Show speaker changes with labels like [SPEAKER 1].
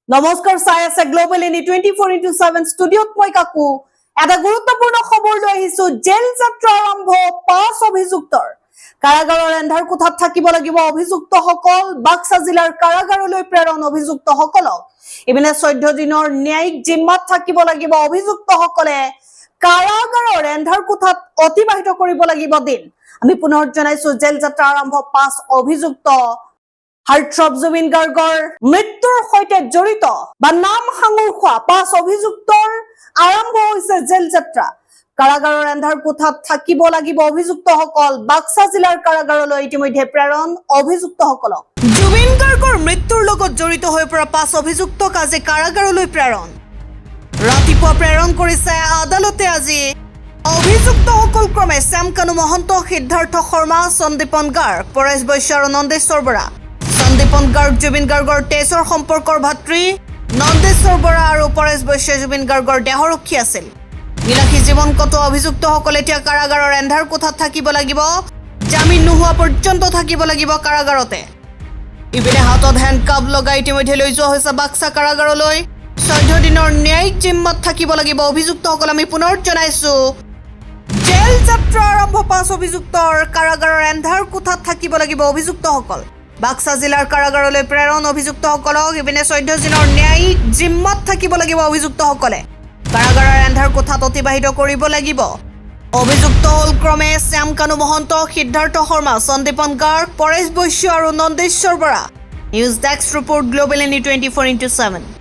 [SPEAKER 1] নমস্কাৰ চাই আছে গ্লোবেল ইনি 24x7 ষ্টুডিঅত মই কাকু এটা গুৰুত্বপূৰ্ণ খবৰ লৈ আহিছো জেল যাত্ৰা আৰম্ভ 5 অভিযুক্তৰ কাৰাগাৰৰ এন্ধাৰ কোঠাত থাকিব লাগিব অভিযুক্তসকল বাক্সা জিলাৰ কাৰাগাৰলৈ প্ৰেৰণ অভিযুক্তসকলক ইবিনে 14 দিনৰ ন্যায়িক জিম্মাত থাকিব লাগিব অভিযুক্তসকলে কাৰাগাৰৰ এন্ধাৰ কোঠাত অতিবাহিত কৰিব লাগিব দিন আমি পুনৰ জনাইছো জেল যাত্ৰা আৰম্ভ 5 অভিযুক্ত হাৰ্টথ্ৰব জুবিন গাৰ্গৰ মৃত্যুৰ সৈতে জড়িত বা নাম সাঙুৰ খোৱা 5 অভিযুক্তৰ আৰম্ভ হৈছে জেল যাত্ৰা কাৰাগাৰৰ এন্ধাৰ কোঠাত থাকিব লাগিব অভিযুক্তসকল বাক্সা জিলাৰ কাৰাগাৰলৈ ইতিমধ্যে প্ৰেৰণ অভিযুক্তসকলক জুবিন গাৰ্গৰ মৃত্যুৰ লগত জড়িত হৈ পৰা 5 অভিযুক্তক আজি কাৰাগাৰলৈ প্ৰেৰণ ৰাতিপুৱা প্ৰেৰণ কৰিছে আদালতে আজি অভিযুক্তসকল ক্ৰমে শ্যামকানু মহন্ত সিদ্ধাৰ্থ শৰ্মা সন্দীপন গাৰ্গ পৰেশ বৈশ্য আৰু নন্দেশ্বৰ বৰা সন্দীপন গাৰ্গ জুবিন গাৰ্গৰ তেজৰ সম্পৰ্কৰ ভাতৃ নন্দেশ্বৰ বৰা আৰু পৰেশ বৈশ্য জুবিন গাৰ্গৰ দেহৰক্ষী আছিল নীলাক্ষী জীৱন কটো অভিযুক্তসকলে এতিয়া কাৰাগাৰৰ এন্ধাৰ কোঠাত থাকিব লাগিব জামিন নোহোৱা পৰ্যন্ত থাকিব লাগিব কাৰাগাৰতে ইপিনে হাতত হেণ্ডকাপ লগাই ইতিমধ্যে লৈ যোৱা হৈছে বাক্সা কাৰাগাৰলৈ 14 দিনৰ ন্যায়িক জিম্মাত থাকিব লাগিব অভিযুক্তসকল আমি পুনৰ জনাইছো জেল যাত্ৰা আৰম্ভ 5 অভিযুক্তৰ কাৰাগাৰৰ এন্ধাৰ কোঠাত থাকিব লাগিব অভিযুক্তসকল বাক্সা জিলাৰ কাৰাগাৰলৈ প্ৰেৰণ অভিযুক্তসকলক ইপিনে 14 দিনৰ ন্যায়িক জিম্মাত থাকিব লাগিব অভিযুক্তসকলে কাৰাগাৰৰ এন্ধাৰ কোঠাত অতিবাহিত কৰিব লাগিব অভিযুক্ত হল ক্ৰমে শ্যামকানু মহন্ত সিদ্ধাৰ্থ শৰ্মা সন্দীপন গাৰ্গ পৰেশ বৈশ্য আৰু Nandeshwar Bora news desk report global ইনি 24x7